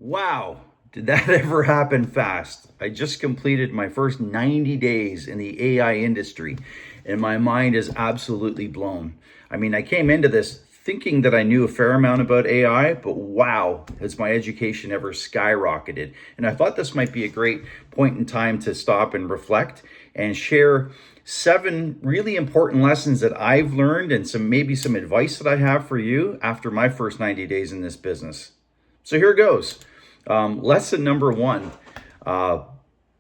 Wow, did that ever happen fast? I just completed my first 90 days in the AI industry, and my mind is absolutely blown. I mean, I came into this thinking that I knew a fair amount about AI, but wow, has my education ever skyrocketed. And I thought this might be a great point in time to stop and reflect and share 7 really important lessons that I've learned and maybe some advice that I have for you after my first 90 days in this business. So here goes. Lesson number 1,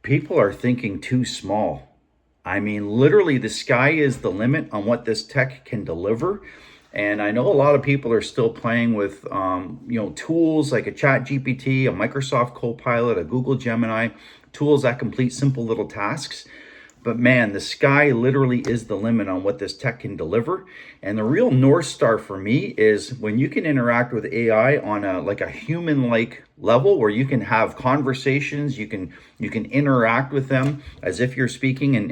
people are thinking too small. I mean, literally the sky is the limit on what this tech can deliver. And I know a lot of people are still playing with, tools like a Chat GPT, a Microsoft Copilot, a Google Gemini, tools that complete simple little tasks. But man, the sky literally is the limit on what this tech can deliver. And the real North Star for me is when you can interact with AI on a human-like level where you can have conversations, you can interact with them as if you're speaking and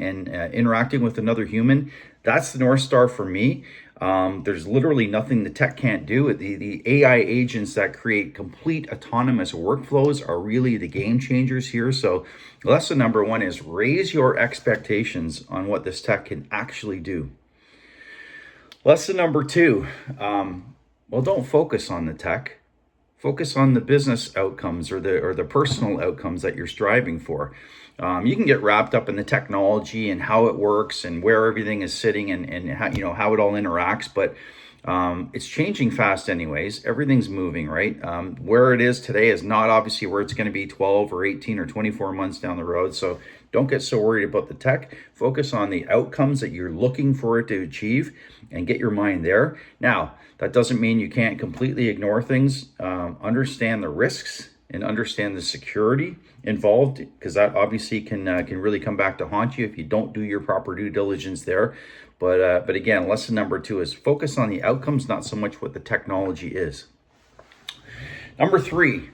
interacting with another human. That's the North Star for me. There's literally nothing the tech can't do. The AI agents that create complete autonomous workflows are really the game changers here. So lesson number 1 is raise your expectations on what this tech can actually do. Lesson number 2, don't focus on the tech. Focus on the business outcomes or the personal outcomes that you're striving for. You can get wrapped up in the technology and how it works and where everything is sitting and how it all interacts, but it's changing fast anyways. Everything's moving, right? Where it is today is not obviously where it's going to be 12 or 18 or 24 months down the road. So don't get so worried about the tech. Focus on the outcomes that you're looking for it to achieve and get your mind there. Now, that doesn't mean you can't completely ignore things. Understand the risks and understand the security involved, because that obviously can really come back to haunt you if you don't do your proper due diligence there. But again, lesson number 2 is focus on the outcomes, not so much what the technology is. Number 3,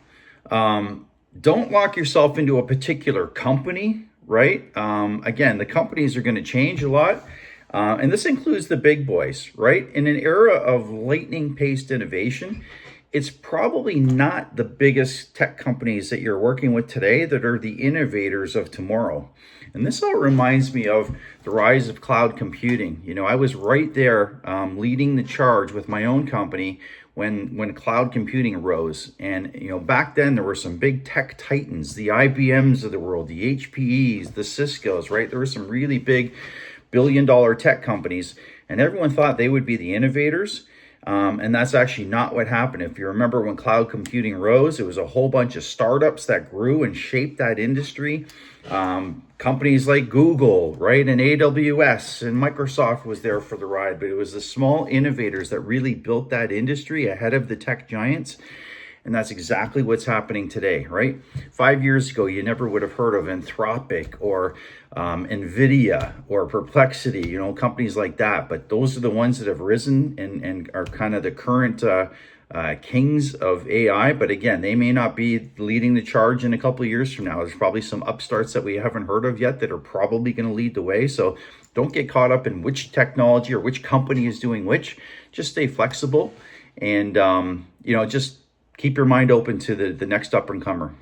don't lock yourself into a particular company, right? Again, the companies are going to change a lot. And this includes the big boys, right? In an era of lightning-paced innovation, it's probably not the biggest tech companies that you're working with today that are the innovators of tomorrow. And this all reminds me of the rise of cloud computing. You know, I was right there leading the charge with my own company when cloud computing arose. And, back then there were some big tech titans, the IBMs of the world, the HPEs, the Ciscos, right? There were some really big billion-dollar tech companies, and everyone thought they would be the innovators. And that's actually not what happened. If you remember when cloud computing rose, it was a whole bunch of startups that grew and shaped that industry. Companies like Google, right, and AWS and Microsoft was there for the ride, but it was the small innovators that really built that industry ahead of the tech giants. And that's exactly what's happening today, right? 5 years ago, you never would have heard of Anthropic or NVIDIA or Perplexity, companies like that. But those are the ones that have risen and are kind of the current kings of AI. But again, they may not be leading the charge in a couple of years from now. There's probably some upstarts that we haven't heard of yet that are probably going to lead the way. So don't get caught up in which technology or which company is doing which. Just stay flexible and, just keep your mind open to the next up-and-comer.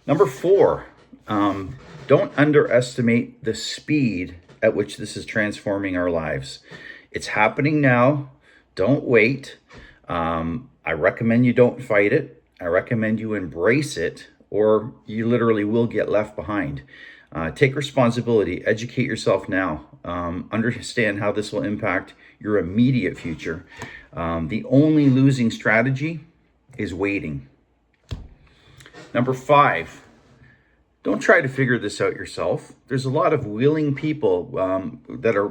Number 4, don't underestimate the speed at which this is transforming our lives. It's happening now. Don't wait. I recommend you don't fight it. I recommend you embrace it, or you literally will get left behind. Take responsibility. Educate yourself now. Understand how this will impact your immediate future. The only losing strategy is waiting. Number 5, don't try to figure this out yourself. There's a lot of willing people that are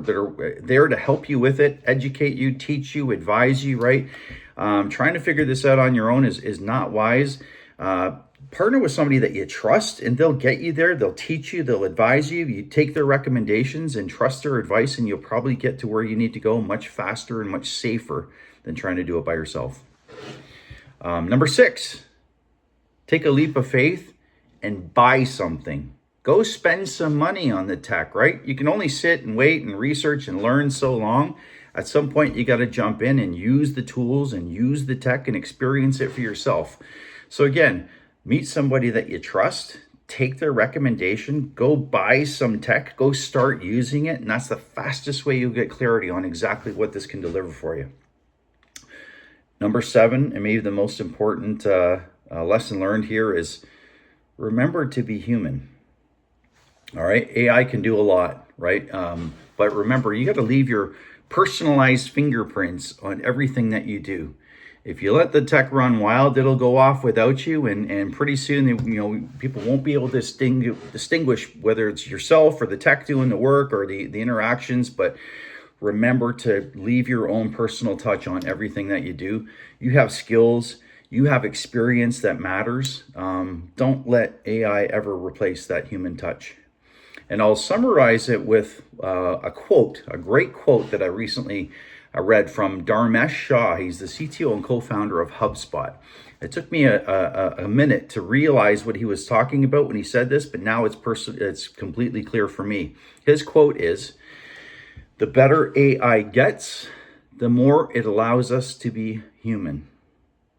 there to help you with it, educate you, teach you, advise you, right? Trying to figure this out on your own is not wise. Partner with somebody that you trust, and they'll get you there. They'll teach you, they'll advise you. You take their recommendations and trust their advice, and you'll probably get to where you need to go much faster and much safer than trying to do it by yourself. Number 6, take a leap of faith and buy something. Go spend some money on the tech, right? You can only sit and wait and research and learn so long. At some point, you got to jump in and use the tools and use the tech and experience it for yourself. So again, meet somebody that you trust, take their recommendation, go buy some tech, go start using it. And that's the fastest way you'll get clarity on exactly what this can deliver for you. Number 7, and maybe the most important lesson learned here, is remember to be human. All right, AI can do a lot, right? But remember, you got to leave your personalized fingerprints on everything that you do. If you let the tech run wild, it'll go off without you, and pretty soon, people won't be able to distinguish whether it's yourself or the tech doing the work or the interactions. But remember to leave your own personal touch on everything that you do. You have skills, you have experience that matters. Don't let AI ever replace that human touch. And I'll summarize it with a quote, a great quote that I recently read from Dharmesh Shah. He's the CTO and co-founder of HubSpot. It took me a minute to realize what he was talking about when he said this, but now it's completely clear for me. His quote is, "The better AI gets, the more it allows us to be human."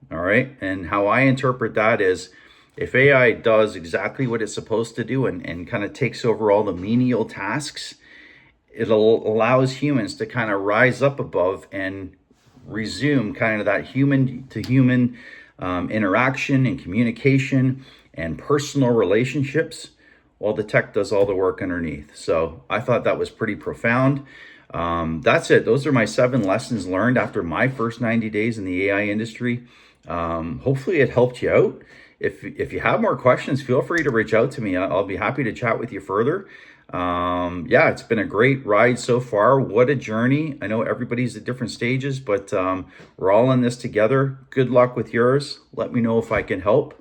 All right. And how I interpret that is, if AI does exactly what it's supposed to do and kind of takes over all the menial tasks, it allows humans to kind of rise up above and resume kind of that human to human interaction and communication and personal relationships, while the tech does all the work underneath. So I thought that was pretty profound. That's it. Those are my 7 lessons learned after my first 90 days in the AI industry. Hopefully it helped you out. If you have more questions, feel free to reach out to me. I'll be happy to chat with you further. Yeah, it's been a great ride so far. What a journey. I know everybody's at different stages, but we're all in this together. Good luck with yours. Let me know if I can help.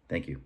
Thank you.